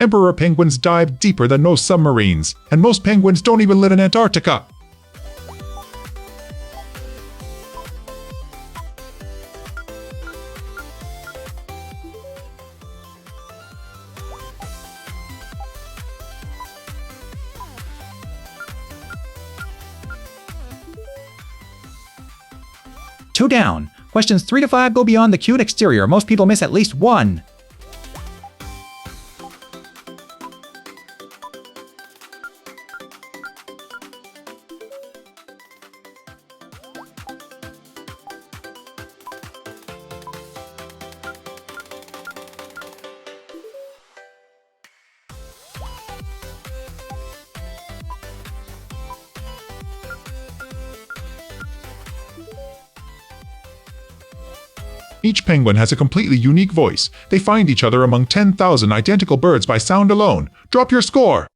Emperor penguins dive deeper than most submarines, and most penguins don't even live in Antarctica. Two down. Questions 3 to 5 go beyond the cute exterior. Most people miss at least one. Each penguin has a completely unique voice. They find each other among 10,000 identical birds by sound alone. Drop your score!